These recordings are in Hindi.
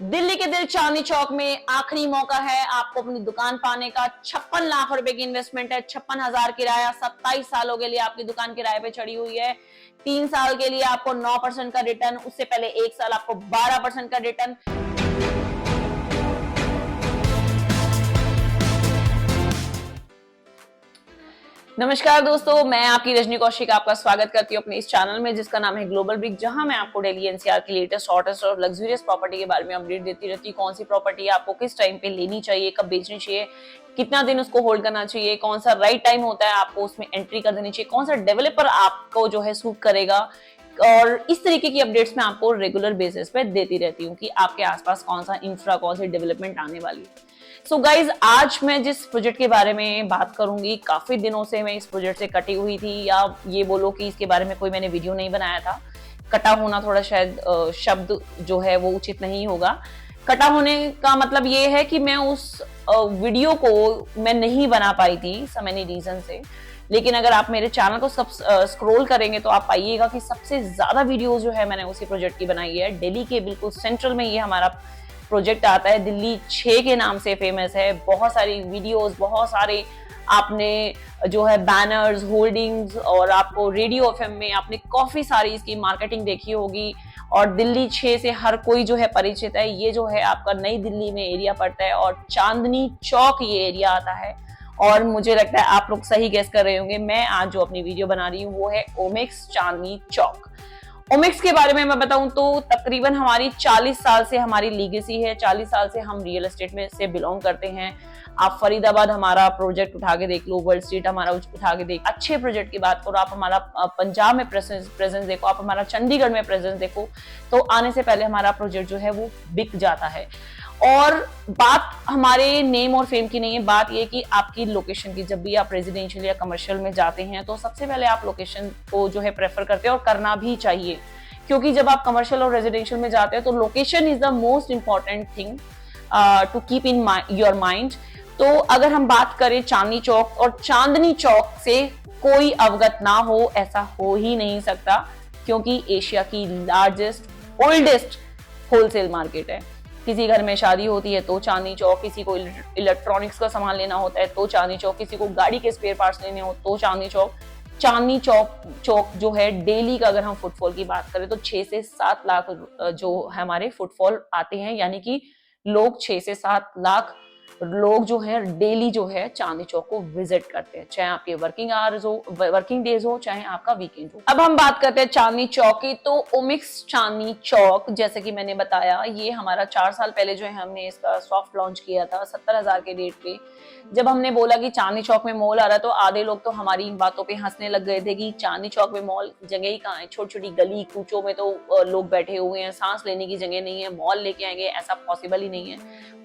दिल्ली के दिल चांदनी चौक में आखिरी मौका है आपको अपनी दुकान पाने का। 56 लाख रुपए की इन्वेस्टमेंट है, 56,000 किराया, 27 सालों के लिए आपकी दुकान किराए पे चढ़ी हुई है। 3 साल के लिए आपको 9% का रिटर्न, उससे पहले 1 साल आपको 12% का रिटर्न। नमस्कार दोस्तों, मैं आपकी रजनी कौशिक आपका स्वागत करती हूँ अपने इस चैनल में जिसका नाम है ग्लोबल ब्रिक, जहां मैं आपको डेली एनसीआर की लेटेस्ट हॉटेस्ट और लग्जरियस प्रॉपर्टी के बारे में अपडेट देती रहती हूँ। कौन सी प्रॉपर्टी आपको किस टाइम पे लेनी चाहिए, कब बेचनी चाहिए, कितना दिन उसको होल्ड करना चाहिए, कौन सा राइट टाइम होता है आपको उसमें एंट्री कर देनी चाहिए, कौन सा डेवलपर आपको जो है सूट करेगा, और इस तरीके की अपडेट्स मैं आपको रेगुलर बेसिस पे देती रहती हूँ कि आपके आसपास कौन सा इंफ्रा, कौन सी डेवलपमेंट आने वाली है। सो गाइज, आज मैं जिस प्रोजेक्ट के बारे में बात करूंगी, काफी दिनों से मैं इस प्रोजेक्ट से कटी हुई थी, या ये बोलो कि इसके बारे में कोई मैंने वीडियो नहीं बनाया था। कटा होना थोड़ा शायद शब्द जो है वो उचित नहीं होगा। कटा होने का मतलब ये है कि मैं उस वीडियो को मैं नहीं बना पाई थी सो मेनी रीजन से। लेकिन अगर आप मेरे चैनल को स्क्रॉल करेंगे तो आप पाइएगा कि सबसे ज्यादा वीडियोस जो है मैंने उसी प्रोजेक्ट की बनाई है। दिल्ली के बिल्कुल सेंट्रल में ये हमारा प्रोजेक्ट आता है, दिल्ली 6 के नाम से फेमस है। बहुत सारी वीडियोस, बहुत सारे आपने जो है बैनर्स, होल्डिंग्स, और आपको रेडियो एफएम में आपने काफी सारी इसकी मार्केटिंग देखी होगी। और दिल्ली 6 से हर कोई जो है परिचित है। ये जो है आपका नई दिल्ली में एरिया पड़ता है और चांदनी चौक ये एरिया आता है। और मुझे लगता है आप लोग सही गेस कर रहे होंगे, मैं आज जो अपनी वीडियो बना रही हूँ वो है ओमिक्स चांदनी चौक। ओमिक्स के बारे में मैं बताऊं तो तकरीबन हमारी 40 साल से हमारी लीगेसी है। 40 साल से हम रियल एस्टेट में से बिलोंग करते हैं। आप फरीदाबाद हमारा प्रोजेक्ट उठा के देख लो, वर्ल्ड स्ट्रीट हमारा उठा के देख, अच्छे प्रोजेक्ट की बात करो, आप हमारा पंजाब में प्रेजेंस देखो, आप हमारा चंडीगढ़ में प्रेजेंस देखो, तो आने से पहले हमारा प्रोजेक्ट जो है वो बिक जाता है। और बात हमारे नेम और फेम की नहीं है, बात ये कि आपकी लोकेशन की। जब भी आप रेजिडेंशियल या कमर्शियल में जाते हैं तो सबसे पहले आप लोकेशन को जो है प्रेफर करते हैं, और करना भी चाहिए, क्योंकि जब आप कमर्शियल और रेजिडेंशियल में जाते हैं तो location is the most important thing to keep in your mind. तो अगर हम बात करें चांदनी चौक, और चांदनी चौक से कोई अवगत ना हो ऐसा हो ही नहीं सकता, क्योंकि एशिया की लार्जेस्ट ओल्डेस्ट होलसेल मार्केट है। किसी घर में शादी होती है तो चांदनी चौक, किसी को इलेक्ट्रॉनिक्स का सामान लेना होता है तो चांदनी चौक, किसी को गाड़ी के स्पेयर पार्ट्स लेने हो तो चांदनी चौक। चांदनी चौक जो है डेली का अगर हम फुटफॉल की बात करें तो 6 से 7 लाख जो हमारे फुटफॉल आते हैं, यानी कि लोग 6 से 7 लाख लोग जो है डेली जो है चांदनी चौक को विजिट करते हैं, चाहे आपके वर्किंग डेज हो, चाहे आपका वीकेंड हो। अब हम बात करते हैं चांदनी चौक की। तो ओमिक्स चांदनी चौक, जैसे कि मैंने बताया, ये हमारा 4 साल पहले जो है हमने इसका सॉफ्ट लॉन्च किया था 70,000 के रेट पे। जब हमने बोला कि चांदनी चौक में मॉल आ रहा है तो आधे लोग तो हमारी इन बातों पे हंसने लग गए थे कि चांदनी चौक में मॉल, जगह ही कहाँ है, छोटी छोटी गली कूचों में तो लोग बैठे हुए हैं, सांस लेने की जगह नहीं है, मॉल लेके आएंगे, ऐसा पॉसिबल ही नहीं है।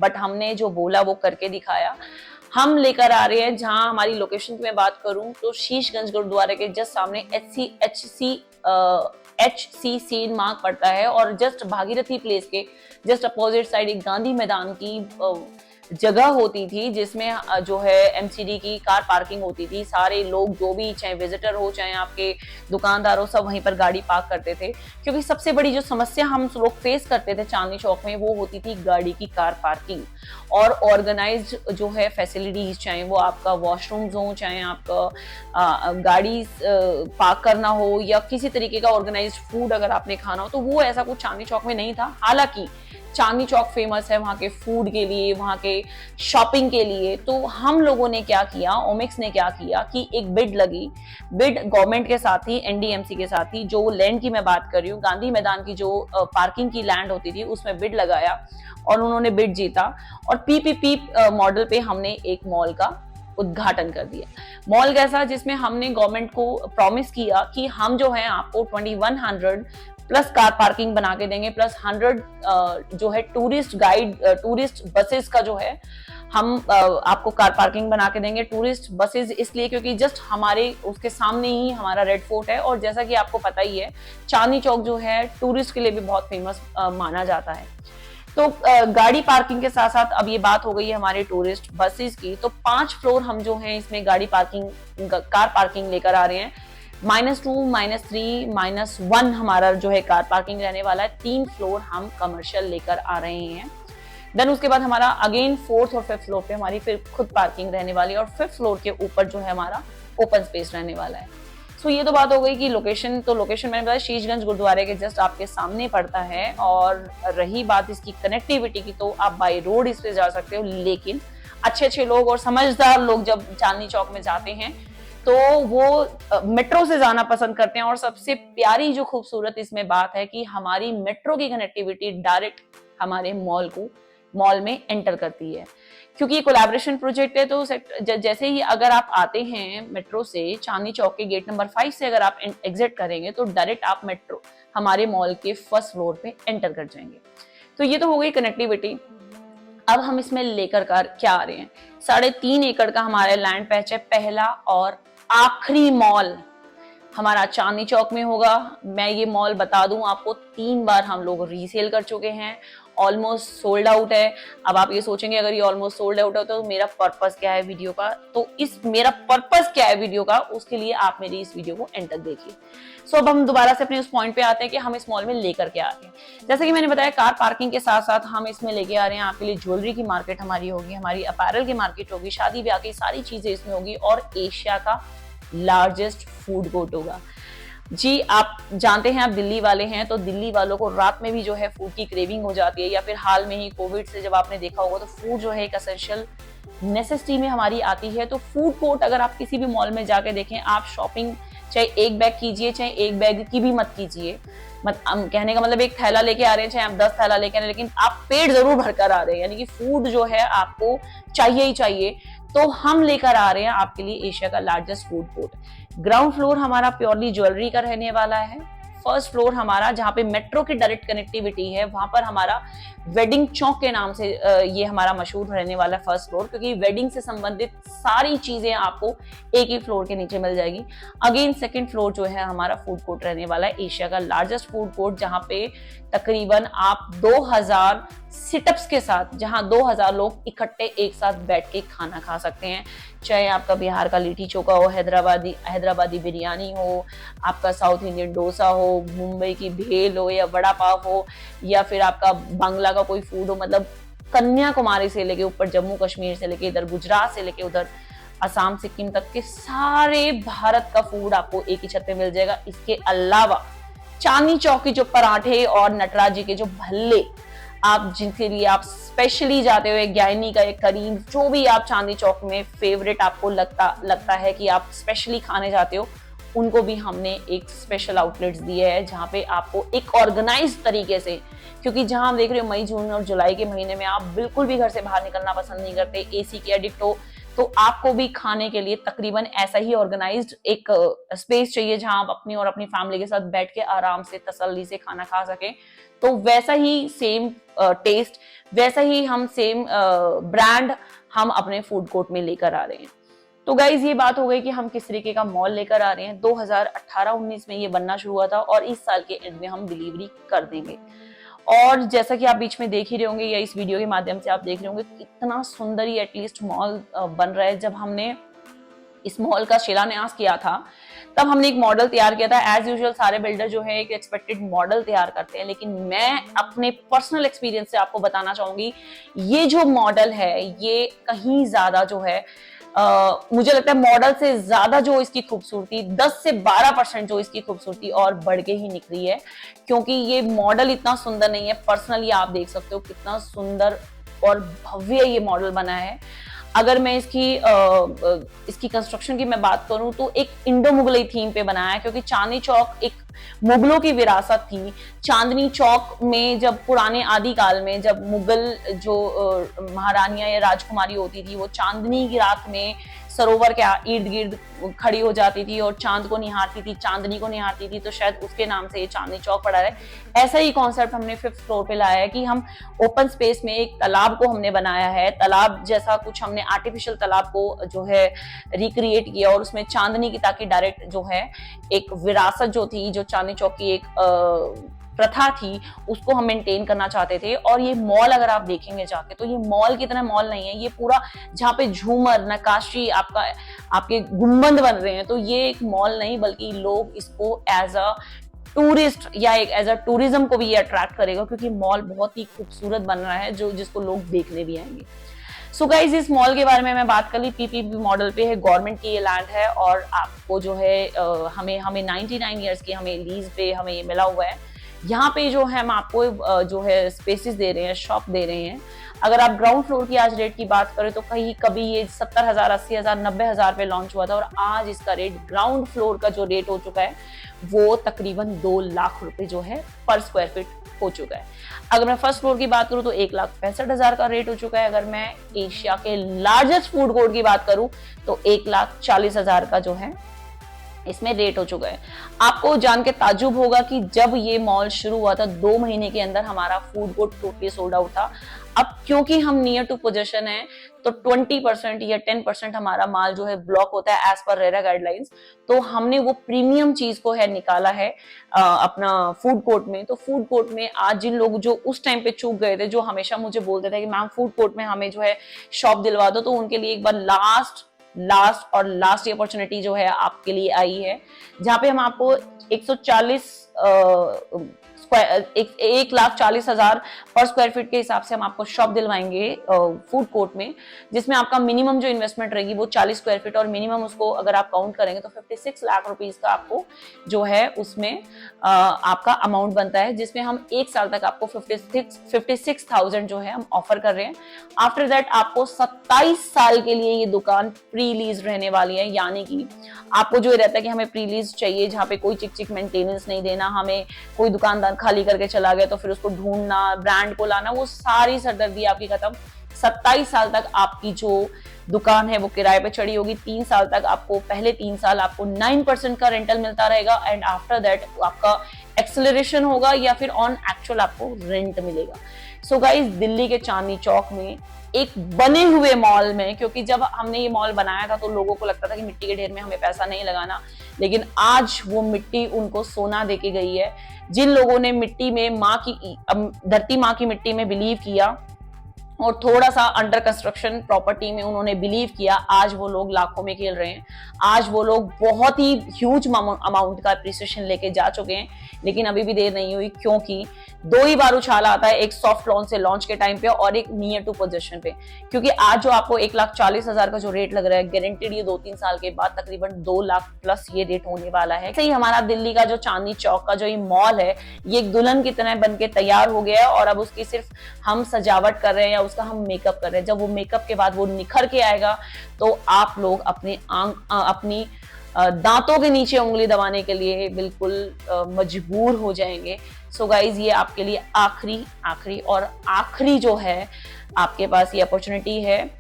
बट हमने जो बोला वो करके दिखाया। हम लेकर आ रहे हैं, जहां हमारी लोकेशन की मैं बात करूं तो शीशगंज गुरुद्वारे के जस्ट सामने HCC मार्ग पड़ता है, और जस्ट भागीरथी प्लेस के जस्ट अपोजिट साइड एक गांधी मैदान की जगह होती थी, जिसमें जो है एमसीडी की कार पार्किंग होती थी। सारे लोग जो भी, चाहे विजिटर हो चाहे आपके दुकानदार हो, सब वहीं पर गाड़ी पार्क करते थे। क्योंकि सबसे बड़ी जो समस्या हम लोग फेस करते थे चांदनी चौक में वो होती थी गाड़ी की कार पार्किंग, और ऑर्गेनाइज्ड जो है फैसिलिटीज, चाहे वो आपका वॉशरूम्स हो, चाहे आपका गाड़ी पार्क करना हो, या किसी तरीके का ऑर्गेनाइज्ड फूड अगर आपने खाना हो, तो वो ऐसा कुछ चांदनी चौक में नहीं था। हालांकि चांदनी चौक फेमस है वहां के फूड के लिए, वहां के शॉपिंग के लिए। तो हम लोगों ने क्या किया, ओमिक्स ने क्या किया कि एक बिड लगी, बिड गवर्नमेंट के साथ ही, एनडीएमसी के साथ ही, जो लैंड की मैं बात कर रही हूँ, गांधी मैदान की जो पार्किंग की लैंड होती थी उसमें बिड लगाया, और उन्होंने बिड जीता, और पीपीपी मॉडल पे हमने एक मॉल का उद्घाटन कर दिया। मॉल कैसा, जिसमें हमने गवर्नमेंट को प्रॉमिस किया कि हम जो है आपको 2100 प्लस कार पार्किंग बना के देंगे, प्लस 100 जो है टूरिस्ट बसेस का जो है हम आपको कार पार्किंग बना के देंगे। टूरिस्ट बसेस इसलिए क्योंकि जस्ट हमारे उसके सामने ही हमारा रेड फोर्ट है, और जैसा कि आपको पता ही है चांदनी चौक जो है टूरिस्ट के लिए भी बहुत फेमस माना जाता है। तो गाड़ी पार्किंग के साथ साथ अब ये बात हो गई है हमारे टूरिस्ट बसेस की। तो 5 फ्लोर हम जो है इसमें गाड़ी पार्किंग, कार पार्किंग लेकर आ रहे हैं। -2, -3, -1 हमारा जो है कार पार्किंग रहने वाला है। 3 फ्लोर हम कमर्शियल लेकर आ रहे हैं। देन उसके बाद हमारा अगेन 4th और 5th फ्लोर पे हमारी फिर खुद पार्किंग रहने वाली है और 5th फ्लोर के ऊपर जो है हमारा ओपन स्पेस रहने वाला है। सो ये तो बात हो गई कि लोकेशन, तो लोकेशन मैंने बताया शीशगंज गुरुद्वारे के जस्ट आपके सामने पड़ता है। और रही बात इसकी कनेक्टिविटी की, तो आप बाय रोड इस पे जा सकते हो, लेकिन अच्छे लोग और समझदार लोग जब चांदनी चौक में जाते हैं तो वो मेट्रो से जाना पसंद करते हैं। और सबसे प्यारी जो खूबसूरत इसमें बात है कि हमारी मेट्रो की कनेक्टिविटी डायरेक्ट हमारे मॉल में एंटर करती है, क्योंकि ये कोलैबोरेशन प्रोजेक्ट है। तो जैसे ही अगर आप आते हैं मेट्रो से चांदनी चौक के गेट नंबर 5 से अगर आप एग्जिट करेंगे तो डायरेक्ट आप मेट्रो हमारे मॉल के 1st फ्लोर पे एंटर कर जाएंगे। तो ये तो हो गई कनेक्टिविटी। अब हम इसमें लेकर क्या आ रहे हैं, 3.5 एकड़ का हमारा लैंड पैच है। पहला और आखिरी मॉल हमारा चांदनी चौक में होगा। मैं ये मॉल बता दूं आपको, 3 बार हम लोग रीसेल कर चुके हैं, ऑलमोस्ट सोल्ड आउट है। अब आप ये सोचेंगे अगर ये ऑलमोस्ट सोल्ड आउट है तो मेरा पर्पस क्या है वीडियो का, तो मेरा पर्पस क्या है वीडियो का, उसके लिए आप मेरी इस वीडियो को एंड तक देखिए। सो अब हम दोबारा से अपने उस पॉइंट पे आते हैं कि हम इस मॉल में लेकर के आ रहे हैं। जैसे कि मैंने बताया, कार पार्किंग के साथ साथ हम इसमें लेके आ रहे हैं आपके लिए ज्वेलरी की मार्केट हमारी होगी, हमारी अपैरल की मार्केट होगी, शादी ब्याह की सारी चीजें इसमें होगी, और एशिया का लार्जेस्ट फूड कोर्ट होगा। जी, आप जानते हैं, आप दिल्ली वाले हैं, तो दिल्ली वालों को रात में भी जो है फूड की क्रेविंग हो जाती है, या फिर हाल में ही कोविड से जब आपने देखा होगा तो फूड जो है एक एसेंशियल नेसेसिटी में हमारी आती है। तो फूड कोर्ट अगर आप किसी भी मॉल में जाके देखें, आप शॉपिंग चाहे एक बैग कीजिए चाहे एक बैग की भी मत कीजिए, कहने का मतलब एक थैला लेके आ रहे हैं चाहे आप 10 थैला लेके आ रहे हैं, लेकिन आप पेट जरूर भरकर आ रहे हैं, यानी कि फूड जो है आपको चाहिए ही चाहिए। तो हम लेकर आ रहे हैं आपके लिए एशिया का largest food court. Ground floor हमारा प्योरली ज्वेलरी का रहने वाला है। 1st फ्लोर हमारा जहाँ पे मेट्रो की डायरेक्ट कनेक्टिविटी है, वहां पर हमारा वेडिंग चौक के नाम से ये हमारा मशहूर रहने वाला 1st फ्लोर, क्योंकि वेडिंग से संबंधित सारी चीजें आपको एक ही फ्लोर के नीचे मिल जाएगी। अगेन 2nd फ्लोर जो है हमारा फूड कोर्ट रहने वाला है, एशिया का लार्जेस्ट फूड कोर्ट, जहाँ पे तकरीबन आप 2000 सिटअप्स के साथ, जहां 2000 लोग इकट्ठे एक साथ बैठ के खाना खा सकते हैं। चाहे आपका बिहार का लिट्टी चोखा हो, हैदराबादी बिरयानी हो, आपका साउथ इंडियन डोसा हो, मुंबई की भेल हो, या वड़ा पाव हो, या फिर आपका बांग्ला का कोई फूड हो, मतलब कन्याकुमारी से लेके ऊपर जम्मू कश्मीर से लेके इधर गुजरात से लेके उधर असम सिक्किम तक के सारे भारत का फूड आपको एक ही छत पे मिल जाएगा। इसके अलावा चांदनी चौक के जो पराठे और नटराज जी के जो भल्ले, आप जिनके लिए आप स्पेशली जाते हुए, ज्ञानी का एक करीम, जो भी आप चांदनी चौक में फेवरेट आपको लगता है कि आप स्पेशली खाने जाते हो, उनको भी हमने एक स्पेशल आउटलेट्स दिए हैं, जहाँ पे आपको एक ऑर्गेनाइज तरीके से, क्योंकि जहां हम देख रहे हो मई जून और जुलाई के महीने में आप बिल्कुल भी घर से बाहर निकलना पसंद नहीं करते, एसी के एडिक्ट हो, तो आपको भी खाने के लिए तकरीबन ऐसा ही ऑर्गेनाइज्ड एक स्पेस चाहिए जहां आप अपनी और अपनी फैमिली के साथ बैठ के आराम से तसल्ली से खाना खा सकें। तो वैसा ही सेम टेस्ट, वैसा ही हम सेम ब्रांड हम अपने फूड कोर्ट में लेकर आ रहे हैं। तो गाइज ये बात हो गई कि हम किस तरीके का मॉल लेकर आ रहे हैं। 2018-19 में ये बनना शुरू हुआ था और इस साल के एंड में हम डिलीवरी कर देंगे। और जैसा कि आप बीच में देख ही रहे होंगे या इस वीडियो के माध्यम से आप देख रहे होंगे कितना सुंदर ही एटलीस्ट मॉल बन रहा है। जब हमने इस मॉल का शिलान्यास किया था तब हमने एक मॉडल तैयार किया था। एज यूजुअल सारे बिल्डर जो है एक एक्सपेक्टेड मॉडल तैयार करते हैं, लेकिन मैं अपने पर्सनल एक्सपीरियंस से आपको बताना चाहूंगी ये जो मॉडल है ये कहीं ज्यादा जो है मुझे लगता है मॉडल से ज्यादा जो इसकी खूबसूरती 10 से 12% जो इसकी खूबसूरती और बढ़ के ही निकली है, क्योंकि ये मॉडल इतना सुंदर नहीं है। पर्सनली आप देख सकते हो कितना सुंदर और भव्य ये मॉडल बना है। अगर मैं इसकी कंस्ट्रक्शन की मैं बात करूं तो एक इंडो मुगलई थीम पे बनाया है, क्योंकि चांदनी चौक एक मुगलों की विरासत थी। चांदनी चौक में जब पुराने आदि काल में जब मुगल जो महारानियां या राजकुमारी होती थी वो चांदनी की रात में सरोवर के इर्द गिर्द खड़ी हो जाती थी और चांद को निहारती थी, चांदनी को निहारती थी, तो शायद उसके नाम से ये चांदनी चौक पड़ा है। ऐसा ही कॉन्सेप्ट हमने 5th फ्लोर पे लाया है कि हम ओपन स्पेस में एक तालाब को हमने बनाया है, तालाब जैसा कुछ हमने आर्टिफिशियल तालाब को जो है रिक्रिएट किया और उसमें चांदनी की ताकि डायरेक्ट जो है एक विरासत जो थी, जो चांदनी चौक की एक प्रथा थी उसको हम मेंटेन करना चाहते थे। और ये मॉल अगर आप देखेंगे जाके तो ये मॉल की तरह मॉल नहीं है, ये पूरा जहाँ पे झूमर नक्काशी आपके गुंबद बन रहे हैं, तो ये एक मॉल नहीं बल्कि लोग इसको एज अ टूरिस्ट या एक एज अ टूरिज्म को भी ये अट्रैक्ट करेगा, क्योंकि मॉल बहुत ही खूबसूरत बन रहा है जिसको लोग देखने भी आएंगे। सो गाइज इस मॉल के बारे में मैं बात कर ली, पीपीपी मॉडल पे है, गवर्नमेंट की ये लैंड है और आपको जो है हमें 99 ईयर्स की हमें लीज पे हमें ये मिला हुआ है। यहाँ पे जो है हम आपको जो है स्पेसिस दे रहे हैं, शॉप दे रहे हैं। अगर आप ग्राउंड फ्लोर की आज रेट की बात करें तो कभी ये 70,000, 80,000, 90,000 पे लॉन्च हुआ था और आज इसका रेट ग्राउंड फ्लोर का जो रेट हो चुका है वो तकरीबन 2 लाख रुपए जो है पर स्क्वायर फीट हो चुका है। अगर मैं फर्स्ट फ्लोर की बात करूं तो 1,65,000 का रेट हो चुका है। अगर मैं एशिया के लार्जेस्ट फूड कोर्ट की बात करूं तो 1,40,000 का जो है इसमें रेट हो चुका है। आपको जान के ताज्जुब होगा कि जब ये मॉल शुरू हुआ था 2 महीने के अंदर हमारा food court totally sold out था। अब क्योंकि हम नियर टू पोजीशन है तो 20% या 10% हमारा माल जो है ब्लॉक होता है एज पर रेरा गाइडलाइंस। तो हमने वो प्रीमियम चीज को है निकाला है अपना फूड कोर्ट में। तो फूड कोर्ट में आज जिन लोग जो उस टाइम पे चूक गए थे, जो हमेशा मुझे बोलते थे कि मैम फूड कोर्ट में हमें जो है शॉप दिलवा दो, तो उनके लिए एक बार लास्ट अपॉर्चुनिटी जो है आपके लिए आई है, जहां पे हम आपको 1,40,000 पर स्क्वायर फीट के हिसाब से हम आपको शॉप दिलवाएंगे फूड कोर्ट में, जिसमें आपका मिनिमम जो इन्वेस्टमेंट रहेगी वो 40 स्क्वायर फीट और मिनिमम उसको अगर आप काउंट करेंगे तो 56 लाख रुपीस का आपको जो है उसमें आपका अमाउंट बनता है, जिसमें हम 1 साल तक आपको 56,000 जो है हम ऑफर कर रहे हैं। आफ्टर दैट आपको 27 साल के लिए ये दुकान प्री लीज रहने वाली है, यानी कि आपको जो रहता है कि हमें प्री लीज चाहिए जहाँ पे कोई चिक मेंटेनेंस नहीं देना, हमें कोई दुकानदार खाली करके चला गया तो फिर उसको ढूंढना, ब्रांड को लाना, वो सारी सरदर्दी आपकी खत्म। 27 साल तक आपकी जो दुकान है वो किराए पे चढ़ी होगी। 3 साल तक आपको, पहले 3 साल आपको 9% का रेंटल मिलता रहेगा एंड आफ्टर दैट आपका एक्सेलरेशन होगा या फिर ऑन एक्चुअल आपको रेंट मिलेगा। सो गाइस दिल्ली के चांदनी चौक में एक बने हुए मॉल में, क्योंकि जब हमने ये मॉल बनाया था तो लोगों को लगता था कि मिट्टी के ढेर में हमें पैसा नहीं लगाना, लेकिन आज वो मिट्टी उनको सोना देके गई है। जिन लोगों ने मिट्टी में धरती माँ की मिट्टी में बिलीव किया और थोड़ा सा अंडर कंस्ट्रक्शन प्रॉपर्टी में उन्होंने बिलीव किया, आज वो लोग लाखों में खेल रहे हैं। आज वो लोग बहुत ही ह्यूज अमाउंट का अप्रिसिएशन लेके जा चुके हैं, लेकिन अभी भी देर नहीं हुई, क्योंकि 2 ही बार उछाल आता है, एक सॉफ्ट लॉन्च से लॉन्च के टाइम पे और एक नियर टू पोजीशन पे। क्योंकि आज जो आपको 1,40,000 का जो रेट लग रहा है, गारंटेड ये 2-3 साल के बाद तकरीबन 2 लाख प्लस ये रेट होने वाला है। सही हमारा दिल्ली का जो चांदनी चौक का जो ये मॉल है, ये एक दुल्हन की तरह बन के तैयार हो गया है और अब उसकी सिर्फ हम सजावट कर रहे हैं या उसका हम मेकअप कर रहे हैं। जब वो मेकअप के बाद वो निखर के आएगा तो आप लोग अपनी दांतों के नीचे उंगली दबाने के लिए बिल्कुल मजबूर हो जाएंगे। सो गाइज ये आपके लिए आखिरी जो है आपके पास ये अपॉर्चुनिटी है।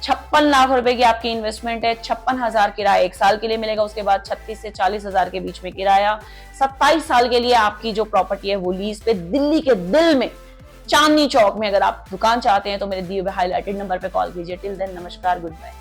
56 लाख रुपए की आपकी इन्वेस्टमेंट है, 56,000 किराया 1 साल के लिए मिलेगा, उसके बाद 36 से 40,000 के बीच में किराया। 27 साल के लिए आपकी जो प्रॉपर्टी है वो लीज पे दिल्ली के दिल में चांदनी चौक में। अगर आप दुकान चाहते हैं तो मेरे दिए हुए हाईलाइटेड नंबर पे कॉल कीजिए। टिल देन नमस्कार, गुड बाय।